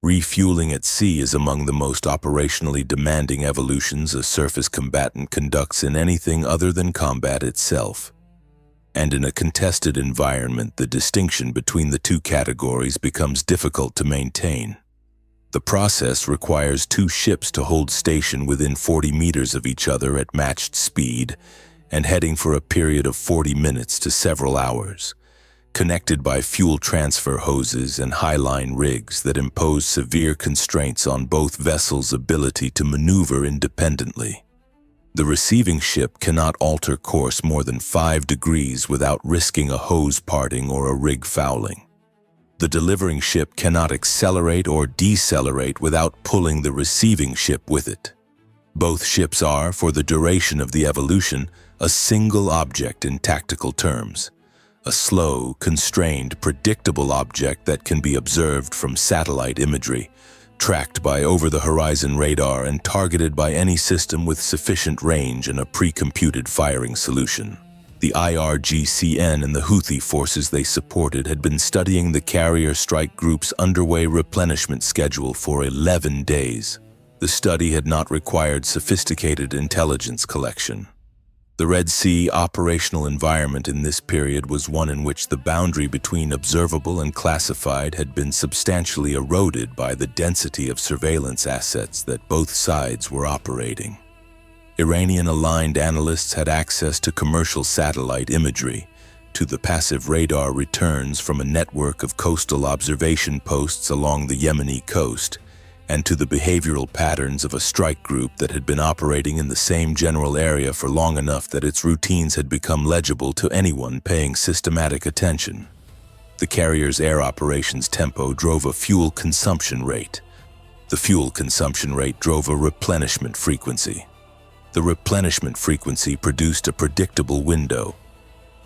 Refueling at sea is among the most operationally demanding evolutions a surface combatant conducts in anything other than combat itself. And in a contested environment, the distinction between the two categories becomes difficult to maintain. The process requires two ships to hold station within 40 meters of each other at matched speed and heading for a period of 40 minutes to several hours, connected by fuel transfer hoses and highline rigs that impose severe constraints on both vessels' ability to maneuver independently. The receiving ship cannot alter course more than 5 degrees without risking a hose parting or a rig fouling. The delivering ship cannot accelerate or decelerate without pulling the receiving ship with it. Both ships are, for the duration of the evolution, a single object in tactical terms. A slow, constrained, predictable object that can be observed from satellite imagery, tracked by over-the-horizon radar and targeted by any system with sufficient range and a pre-computed firing solution. The IRGCN and the Houthi forces they supported had been studying the carrier strike group's underway replenishment schedule for 11 days. The study had not required sophisticated intelligence collection. The Red Sea operational environment in this period was one in which the boundary between observable and classified had been substantially eroded by the density of surveillance assets that both sides were operating. Iranian-aligned analysts had access to commercial satellite imagery, to the passive radar returns from a network of coastal observation posts along the Yemeni coast, and to the behavioral patterns of a strike group that had been operating in the same general area for long enough that its routines had become legible to anyone paying systematic attention. The carrier's air operations tempo drove a fuel consumption rate. The fuel consumption rate drove a replenishment frequency. The replenishment frequency produced a predictable window.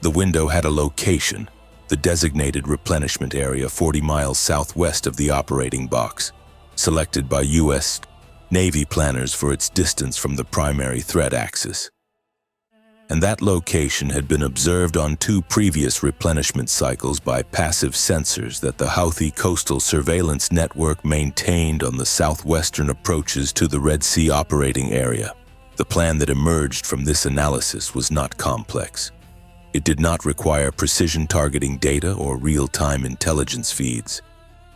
The window had a location, the designated replenishment area 40 miles southwest of the operating box, selected by U.S. Navy planners for its distance from the primary threat axis. And that location had been observed on 2 previous replenishment cycles by passive sensors that the Houthi coastal surveillance network maintained on the southwestern approaches to the Red Sea operating area. The plan that emerged from this analysis was not complex. It did not require precision targeting data or real-time intelligence feeds.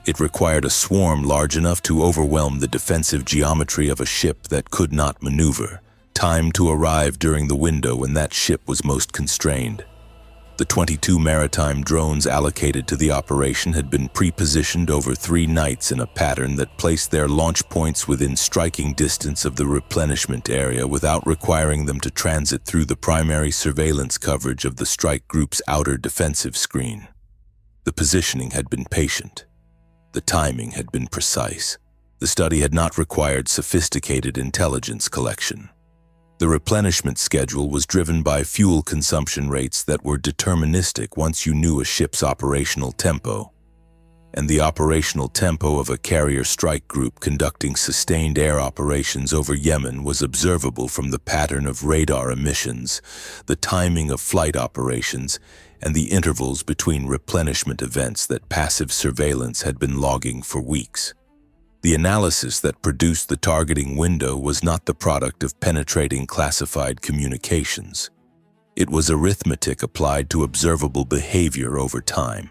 It required a swarm large enough to overwhelm the defensive geometry of a ship that could not maneuver, time to arrive during the window when that ship was most constrained. The 22 maritime drones allocated to the operation had been pre-positioned over 3 nights in a pattern that placed their launch points within striking distance of the replenishment area without requiring them to transit through the primary surveillance coverage of the strike group's outer defensive screen. The positioning had been patient. The timing had been precise. The study had not required sophisticated intelligence collection. The replenishment schedule was driven by fuel consumption rates that were deterministic once you knew a ship's operational tempo. And the operational tempo of a carrier strike group conducting sustained air operations over Yemen was observable from the pattern of radar emissions, the timing of flight operations, and the intervals between replenishment events that passive surveillance had been logging for weeks. The analysis that produced the targeting window was not the product of penetrating classified communications. It was arithmetic applied to observable behavior over time.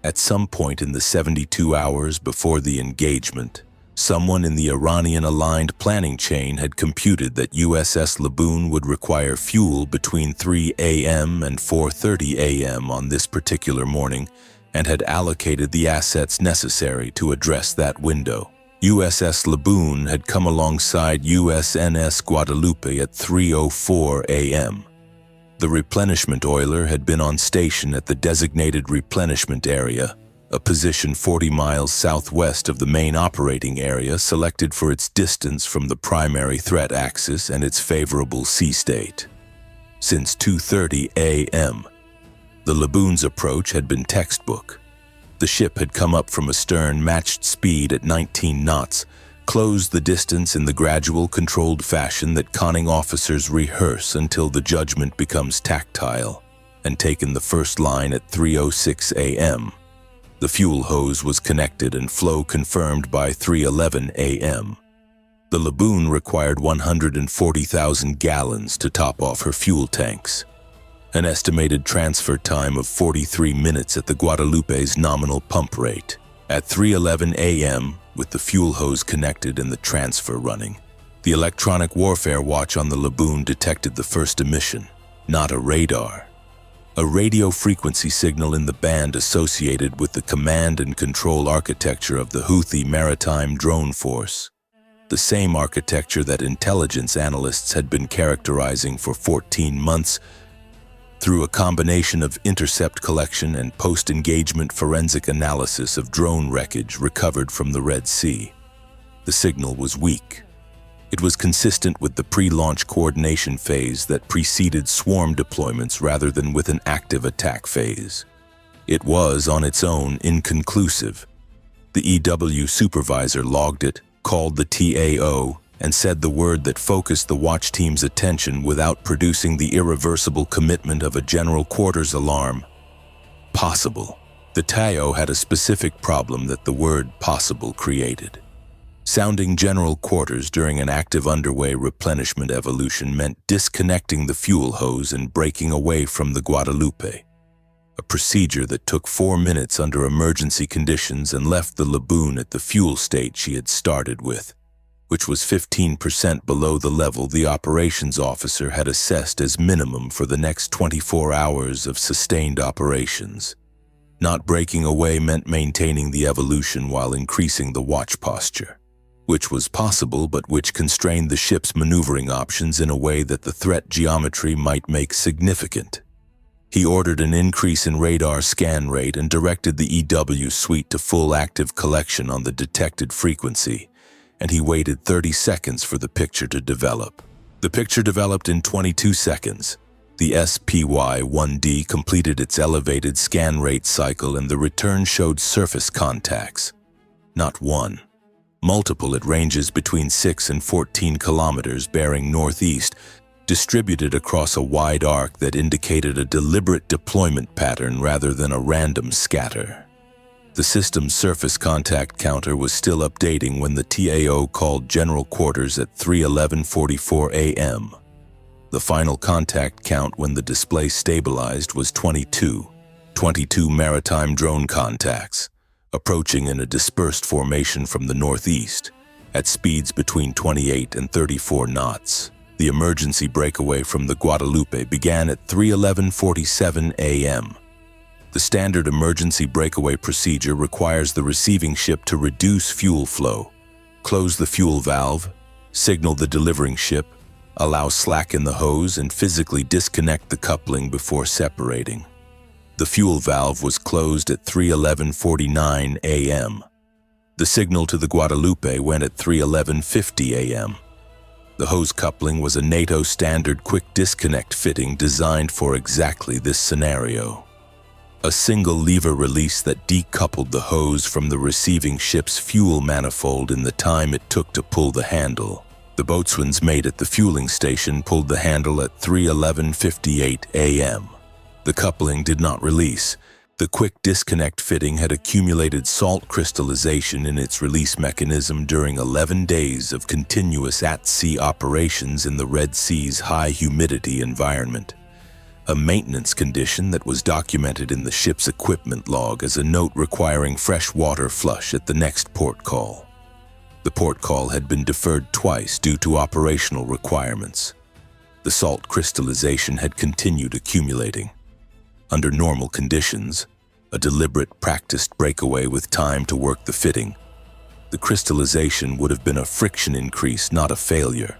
At some point in the 72 hours before the engagement, someone in the Iranian-aligned planning chain had computed that USS Laboon would require fuel between 3 a.m. and 4:30 a.m. on this particular morning, and had allocated the assets necessary to address that window. USS Laboon had come alongside USNS Guadalupe at 3:04 a.m. The replenishment oiler had been on station at the designated replenishment area, a position 40 miles southwest of the main operating area selected for its distance from the primary threat axis and its favorable sea state. Since 2:30 a.m., the Laboon's approach had been textbook. The ship had come up from astern matched speed at 19 knots, closed the distance in the gradual, controlled fashion that conning officers rehearse until the judgment becomes tactile, and taken the first line at 3:06 a.m. The fuel hose was connected and flow confirmed by 3:11 a.m. The Laboon required 140,000 gallons to top off her fuel tanks. An estimated transfer time of 43 minutes at the Guadalupe's nominal pump rate. At 3:11 a.m., with the fuel hose connected and the transfer running, the electronic warfare watch on the Laboon detected the first emission, not a radar. A radio frequency signal in the band associated with the command and control architecture of the Houthi maritime drone force. The same architecture that intelligence analysts had been characterizing for 14 months through a combination of intercept collection and post-engagement forensic analysis of drone wreckage recovered from the Red Sea. The signal was weak. It was consistent with the pre-launch coordination phase that preceded swarm deployments rather than with an active attack phase. It was, on its own, inconclusive. The EW supervisor logged it, called the TAO, and said the word that focused the watch team's attention without producing the irreversible commitment of a general quarters alarm. Possible. The TAO had a specific problem that the word possible created. Sounding general quarters during an active underway replenishment evolution meant disconnecting the fuel hose and breaking away from the Guadalupe, a procedure that took 4 minutes under emergency conditions and left the Laboon at the fuel state she had started with, which was 15% below the level the operations officer had assessed as minimum for the next 24 hours of sustained operations. Not breaking away meant maintaining the evolution while increasing the watch posture, which was possible but which constrained the ship's maneuvering options in a way that the threat geometry might make significant. He ordered an increase in radar scan rate and directed the EW suite to full active collection on the detected frequency, and he waited 30 seconds for the picture to develop. The picture developed in 22 seconds. The SPY-1D completed its elevated scan rate cycle and the return showed surface contacts. Not one. Multiple at ranges between 6 and 14 kilometers bearing northeast, distributed across a wide arc that indicated a deliberate deployment pattern rather than a random scatter. The system's surface contact counter was still updating when the TAO called general quarters at 3:11:44 a.m. The final contact count when the display stabilized was 22 maritime drone contacts, approaching in a dispersed formation from the northeast, at speeds between 28 and 34 knots. The emergency breakaway from the Guadalupe began at 3:11:47 a.m. The standard emergency breakaway procedure requires the receiving ship to reduce fuel flow, close the fuel valve, signal the delivering ship, allow slack in the hose, and physically disconnect the coupling before separating. The fuel valve was closed at 3:11:49 a.m. The signal to the Guadalupe went at 3:11:50 a.m. The hose coupling was a NATO standard quick disconnect fitting designed for exactly this scenario. A single lever release that decoupled the hose from the receiving ship's fuel manifold in the time it took to pull the handle. The boatswain's mate at the fueling station pulled the handle at 3:11:58 a.m. The coupling did not release. The quick disconnect fitting had accumulated salt crystallization in its release mechanism during 11 days of continuous at-sea operations in the Red Sea's high humidity environment, a maintenance condition that was documented in the ship's equipment log as a note requiring fresh water flush at the next port call. The port call had been deferred twice due to operational requirements. The salt crystallization had continued accumulating. Under normal conditions, a deliberate, practiced breakaway with time to work the fitting, the crystallization would have been a friction increase, not a failure.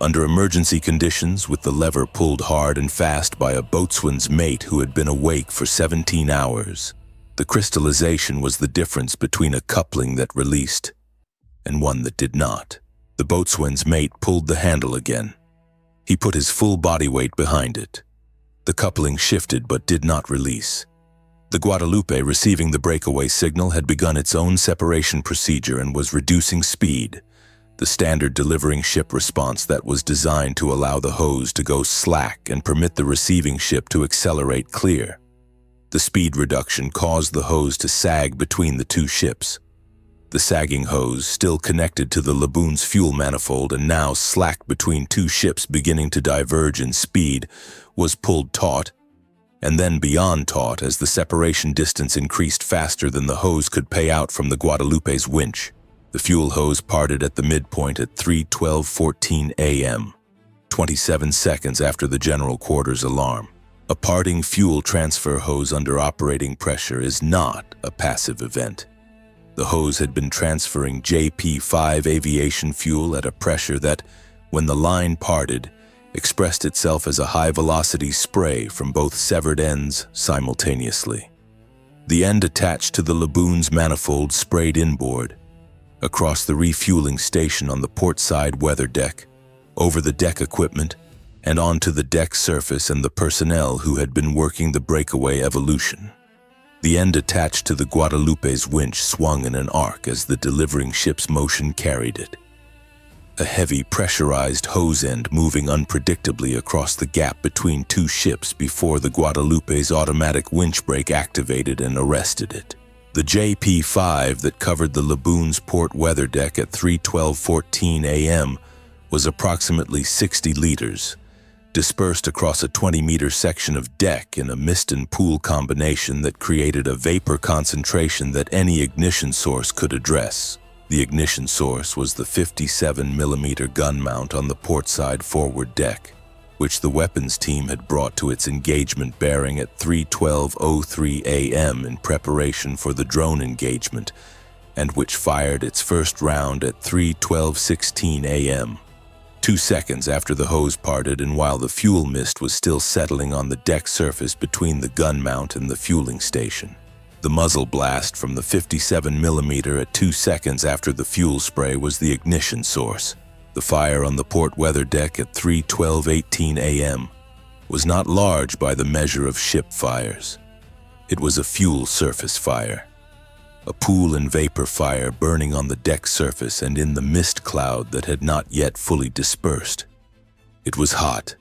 Under emergency conditions, with the lever pulled hard and fast by a boatswain's mate who had been awake for 17 hours, the crystallization was the difference between a coupling that released and one that did not. The boatswain's mate pulled the handle again. He put his full body weight behind it. The coupling shifted but did not release. The Guadalupe, receiving the breakaway signal, had begun its own separation procedure and was reducing speed, the standard delivering ship response that was designed to allow the hose to go slack and permit the receiving ship to accelerate clear. The speed reduction caused the hose to sag between the two ships. The sagging hose, still connected to the Laboon's fuel manifold and now slack between two ships beginning to diverge in speed, was pulled taut, and then beyond taut as the separation distance increased faster than the hose could pay out from the Guadalupe's winch. The fuel hose parted at the midpoint at 3:12:14 a.m., 27 seconds after the general quarters alarm. A parting fuel transfer hose under operating pressure is not a passive event. The hose had been transferring JP5 aviation fuel at a pressure that, when the line parted, expressed itself as a high-velocity spray from both severed ends simultaneously. The end attached to the Laboon's manifold sprayed inboard, across the refueling station on the port side weather deck, over the deck equipment, and onto the deck surface and the personnel who had been working the breakaway evolution. The end attached to the Guadalupe's winch swung in an arc as the delivering ship's motion carried it. A heavy, pressurized hose end moving unpredictably across the gap between two ships before the Guadalupe's automatic winch brake activated and arrested it. The JP5 that covered the Laboon's port weather deck at 3:12:14 a.m. was approximately 60 liters, dispersed across a 20-meter section of deck in a mist and pool combination that created a vapor concentration that any ignition source could address. The ignition source was the 57-millimeter gun mount on the portside forward deck, which the weapons team had brought to its engagement bearing at 3:12:03 a.m. in preparation for the drone engagement, and which fired its first round at 3:12:16 a.m. 2 seconds after the hose parted and while the fuel mist was still settling on the deck surface between the gun mount and the fueling station. The muzzle blast from the 57mm at 2 seconds after the fuel spray was the ignition source. The fire on the port weather deck at 3:12:18 a.m. was not large by the measure of ship fires. It was a fuel surface fire. A pool and vapor fire burning on the deck surface and in the mist cloud that had not yet fully dispersed. It was hot.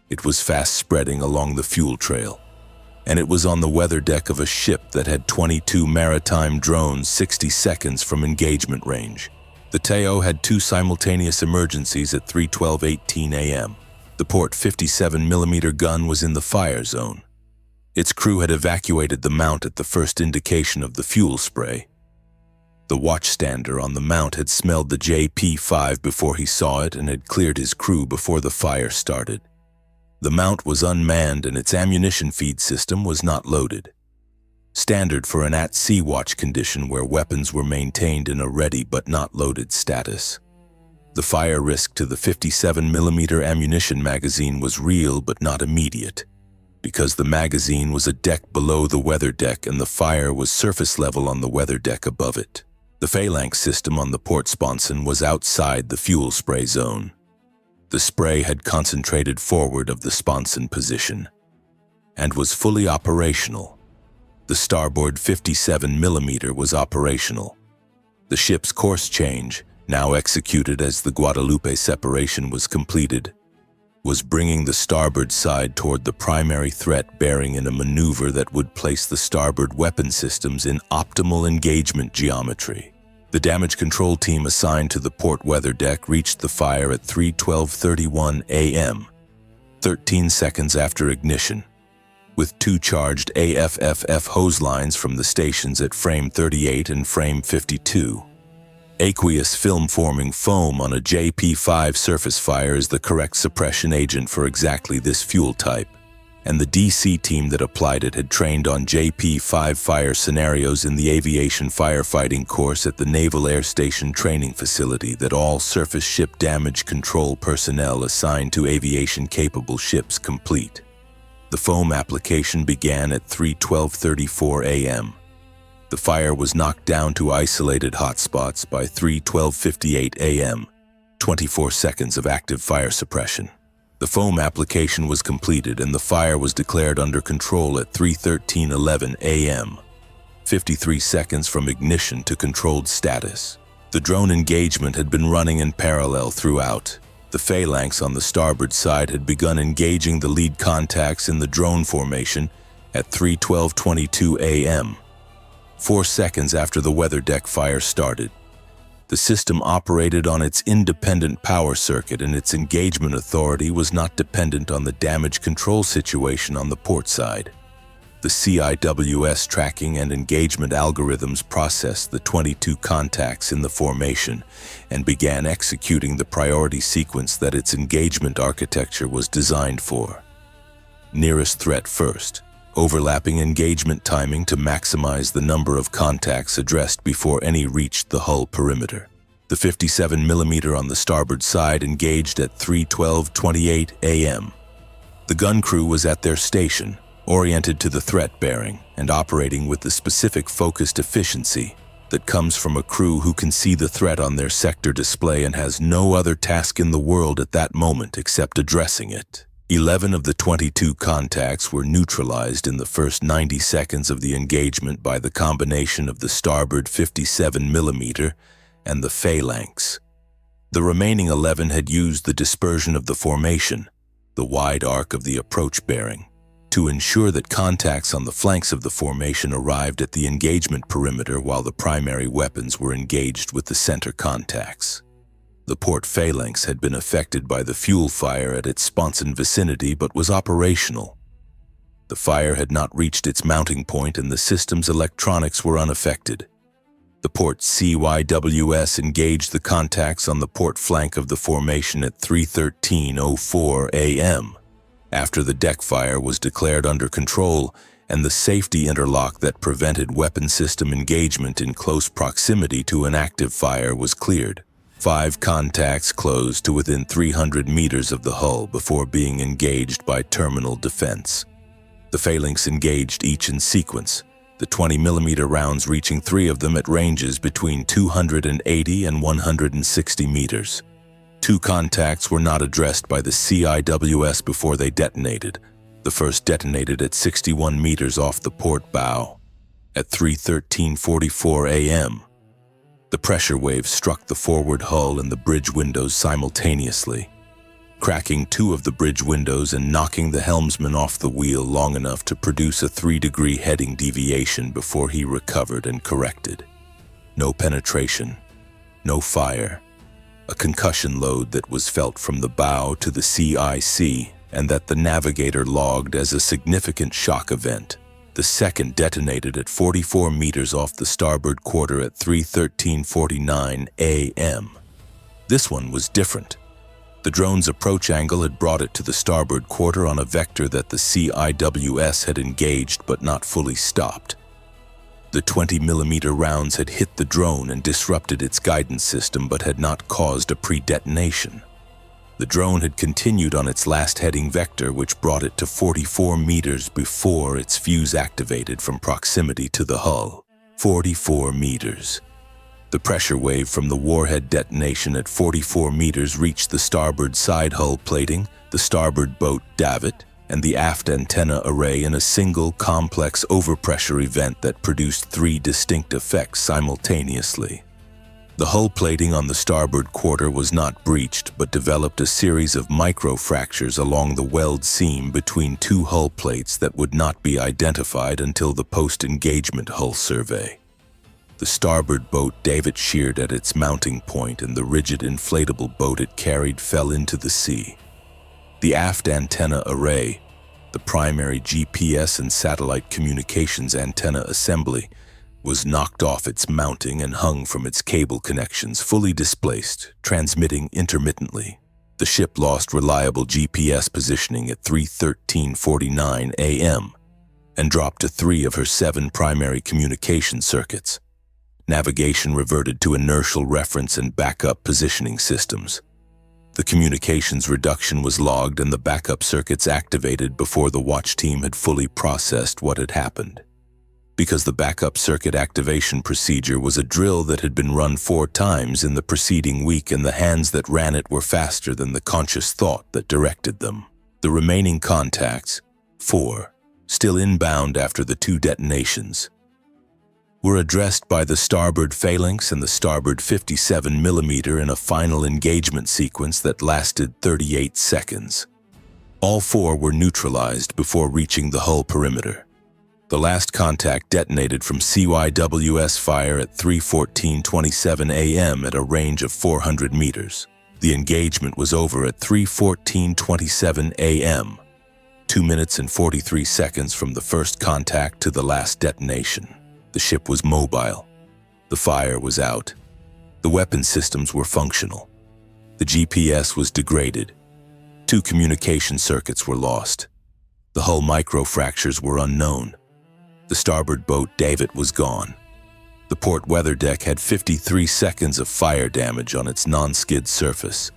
It was fast spreading along the fuel trail. And it was on the weather deck of a ship that had 22 maritime drones 60 seconds from engagement range. The Teo had 2 simultaneous emergencies at 3:12:18 a.m. The port 57mm gun was in the fire zone. Its crew had evacuated the mount at the first indication of the fuel spray. The watchstander on the mount had smelled the JP5 before he saw it and had cleared his crew before the fire started. The mount was unmanned and its ammunition feed system was not loaded. Standard for an at-sea watch condition where weapons were maintained in a ready but not loaded status. The fire risk to the 57mm ammunition magazine was real but not immediate, because the magazine was a deck below the weather deck and the fire was surface level on the weather deck above it. The Phalanx system on the port sponson was outside the fuel spray zone. The spray had concentrated forward of the sponson position and was fully operational. The starboard 57mm was operational. The ship's course change, now executed as the Guadalupe separation was completed, was bringing the starboard side toward the primary threat bearing in a maneuver that would place the starboard weapon systems in optimal engagement geometry. The damage control team assigned to the port weather deck reached the fire at 3:12:31 a.m., 13 seconds after ignition, with 2 charged AFFF hose lines from the stations at frame 38 and frame 52. Aqueous film-forming foam on a JP5 surface fire is the correct suppression agent for exactly this fuel type, and the DC team that applied it had trained on JP5 fire scenarios in the aviation firefighting course at the Naval Air Station Training Facility that all surface ship damage control personnel assigned to aviation-capable ships complete. The foam application began at 3:12:34 a.m. The fire was knocked down to isolated hotspots by 3:12:58 a.m., 24 seconds of active fire suppression. The foam application was completed and the fire was declared under control at 3:13:11 a.m., 53 seconds from ignition to controlled status. The drone engagement had been running in parallel throughout. The Phalanx on the starboard side had begun engaging the lead contacts in the drone formation at 3:12:22 a.m., 4 seconds after the weather deck fire started. The system operated on its independent power circuit, and its engagement authority was not dependent on the damage control situation on the port side. The CIWS tracking and engagement algorithms processed the 22 contacts in the formation and began executing the priority sequence that its engagement architecture was designed for. Nearest threat first, overlapping engagement timing to maximize the number of contacts addressed before any reached the hull perimeter. The 57mm on the starboard side engaged at 3:12:28 a.m. The gun crew was at their station, oriented to the threat bearing and operating with the specific focused efficiency that comes from a crew who can see the threat on their sector display and has no other task in the world at that moment except addressing it. 11 of the 22 contacts were neutralized in the first 90 seconds of the engagement by the combination of the starboard 57mm and the Phalanx. The remaining 11 had used the dispersion of the formation, the wide arc of the approach bearing, to ensure that contacts on the flanks of the formation arrived at the engagement perimeter while the primary weapons were engaged with the center contacts. The port Phalanx had been affected by the fuel fire at its sponson vicinity but was operational. The fire had not reached its mounting point and the system's electronics were unaffected. The port CYWS engaged the contacts on the port flank of the formation at 3:13:04 a.m. after the deck fire was declared under control and the safety interlock that prevented weapon system engagement in close proximity to an active fire was cleared. 5 contacts closed to within 300 meters of the hull before being engaged by terminal defense. The Phalanx engaged each in sequence, the 20mm rounds reaching 3 of them at ranges between 280 and 160 meters. 2 contacts were not addressed by the CIWS before they detonated. The first detonated at 61 meters off the port bow at 3:13:44 a.m. The pressure wave struck the forward hull and the bridge windows simultaneously, cracking 2 of the bridge windows and knocking the helmsman off the wheel long enough to produce a 3-degree heading deviation before he recovered and corrected. No penetration, no fire. A concussion load that was felt from the bow to the CIC and that the navigator logged as a significant shock event. The second detonated at 44 meters off the starboard quarter at 3:13:49 a.m. This one was different. The drone's approach angle had brought it to the starboard quarter on a vector that the CIWS had engaged but not fully stopped. The 20mm rounds had hit the drone and disrupted its guidance system but had not caused a pre-detonation. The drone had continued on its last heading vector, which brought it to 44 meters before its fuse activated from proximity to the hull. 44 meters. The pressure wave from the warhead detonation at 44 meters reached the starboard side hull plating, the starboard boat davit, and the aft antenna array in a single complex overpressure event that produced 3 distinct effects simultaneously. The hull plating on the starboard quarter was not breached but developed a series of microfractures along the weld seam between 2 hull plates that would not be identified until the post-engagement hull survey. The starboard boat davit sheared at its mounting point and the rigid inflatable boat it carried fell into the sea. The aft antenna array, the primary GPS and satellite communications antenna assembly, was knocked off its mounting and hung from its cable connections, fully displaced, transmitting intermittently. The ship lost reliable GPS positioning at 3:13:49 a.m. and dropped to 3 of her 7 primary communication circuits. Navigation reverted to inertial reference and backup positioning systems. The communications reduction was logged and the backup circuits activated before the watch team had fully processed what had happened. Because the backup circuit activation procedure was a drill that had been run 4 times in the preceding week and the hands that ran it were faster than the conscious thought that directed them. The remaining contacts, 4, still inbound after the 2 detonations, were addressed by the starboard Phalanx and the starboard 57mm in a final engagement sequence that lasted 38 seconds. All 4 were neutralized before reaching the hull perimeter. The last contact detonated from CYWS fire at 3:14:27 a.m. at a range of 400 meters. The engagement was over at 3:14:27 a.m., 2 minutes and 43 seconds from the first contact to the last detonation. The ship was mobile. The fire was out. The weapon systems were functional. The GPS was degraded. 2 communication circuits were lost. The hull microfractures were unknown. The starboard boat davit was gone. The port weather deck had 53 seconds of fire damage on its non-skid surface,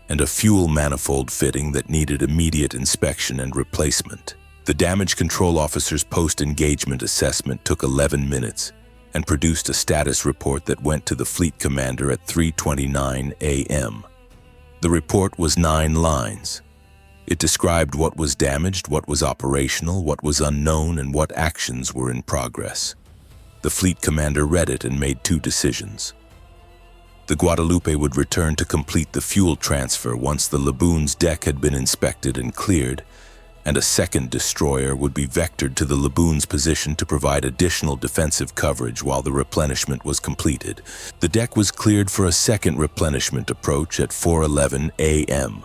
and a fuel manifold fitting that needed immediate inspection and replacement. The damage control officer's post-engagement assessment took 11 minutes and produced a status report that went to the fleet commander at 3:29 a.m. The report was 9 lines. It described what was damaged, what was operational, what was unknown, and what actions were in progress. The fleet commander read it and made 2 decisions. The Guadalupe would return to complete the fuel transfer once the Laboon's deck had been inspected and cleared, and a second destroyer would be vectored to the Laboon's position to provide additional defensive coverage while the replenishment was completed. The deck was cleared for a second replenishment approach at 4:11 a.m.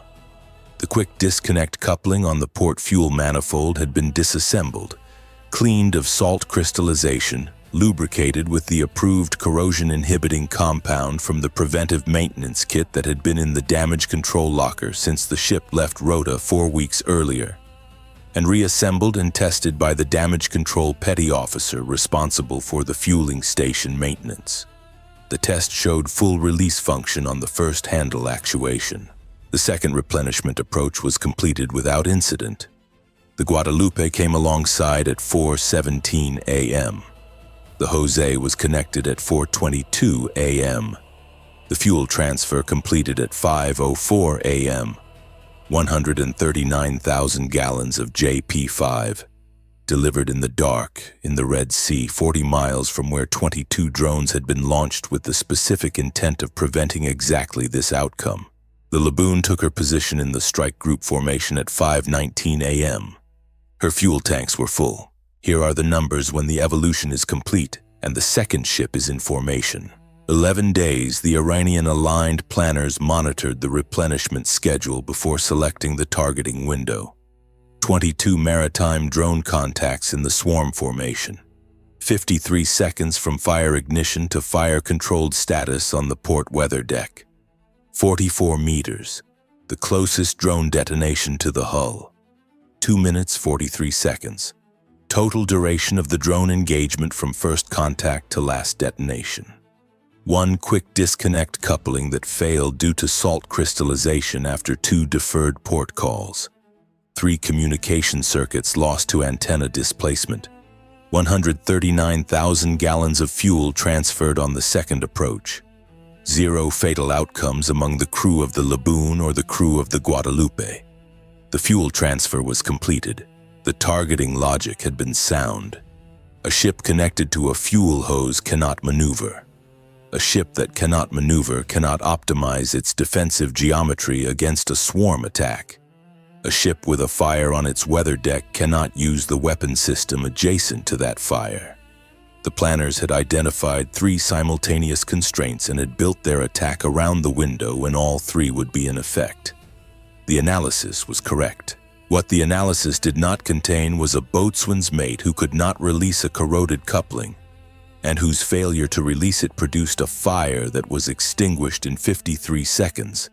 The quick disconnect coupling on the port fuel manifold had been disassembled, cleaned of salt crystallization, lubricated with the approved corrosion-inhibiting compound from the preventive maintenance kit that had been in the damage control locker since the ship left Rota 4 weeks earlier, and reassembled and tested by the damage control petty officer responsible for the fueling station maintenance. The test showed full release function on the first handle actuation. The second replenishment approach was completed without incident. The Guadalupe came alongside at 4:17 a.m. The Jose was connected at 4:22 a.m. The fuel transfer completed at 5:04 a.m. 139,000 gallons of JP5, delivered in the dark in the Red Sea, 40 miles from where 22 drones had been launched with the specific intent of preventing exactly this outcome. The Laboon took her position in the strike group formation at 5:19 a.m. Her fuel tanks were full. Here are the numbers when the evolution is complete and the second ship is in formation. 11 days, the Iranian-aligned planners monitored the replenishment schedule before selecting the targeting window. 22 maritime drone contacts in the swarm formation. 53 seconds from fire ignition to fire-controlled status on the port weather deck. 44 meters, the closest drone detonation to the hull. 2 minutes, 43 seconds. Total duration of the drone engagement from first contact to last detonation. 1 quick disconnect coupling that failed due to salt crystallization after 2 deferred port calls. 3 communication circuits lost to antenna displacement. 139,000 gallons of fuel transferred on the second approach. 0 fatal outcomes among the crew of the Laboon or the crew of the Guadalupe. The fuel transfer was completed. The targeting logic had been sound. A ship connected to a fuel hose cannot maneuver. A ship that cannot maneuver cannot optimize its defensive geometry against a swarm attack. A ship with a fire on its weather deck cannot use the weapon system adjacent to that fire. The planners had identified 3 simultaneous constraints and had built their attack around the window when all 3 would be in effect. The analysis was correct. What the analysis did not contain was a boatswain's mate who could not release a corroded coupling, and whose failure to release it produced a fire that was extinguished in 53 seconds,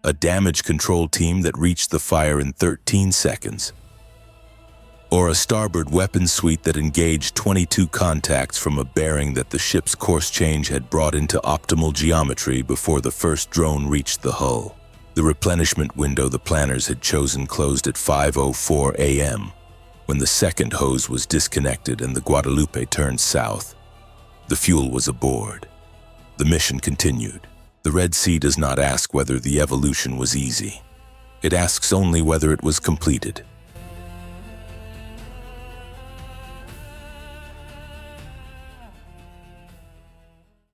a damage control team that reached the fire in 13 seconds, or a starboard weapon suite that engaged 22 contacts from a bearing that the ship's course change had brought into optimal geometry before the first drone reached the hull. The replenishment window the planners had chosen closed at 5:04 a.m. when the second hose was disconnected and the Guadalupe turned south. The fuel was aboard. The mission continued. The Red Sea does not ask whether the evolution was easy. It asks only whether it was completed.